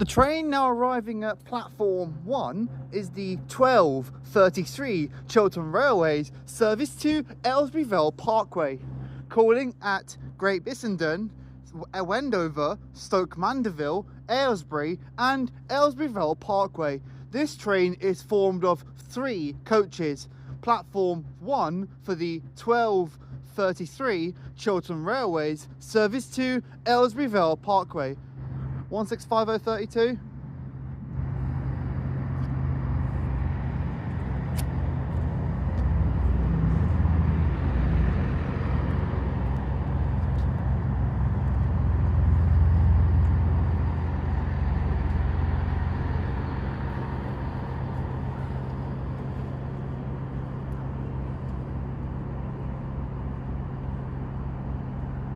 The train now arriving at platform 1 is the 12:33 Chiltern Railways service to Aylesbury Vale Parkway, calling at Great Bissenden, Wendover, Stoke Mandeville, Aylesbury and Aylesbury Vale Parkway. This train is formed of 3 coaches. Platform 1 for the 12:33 Chiltern Railways service to Aylesbury Vale Parkway. 165032.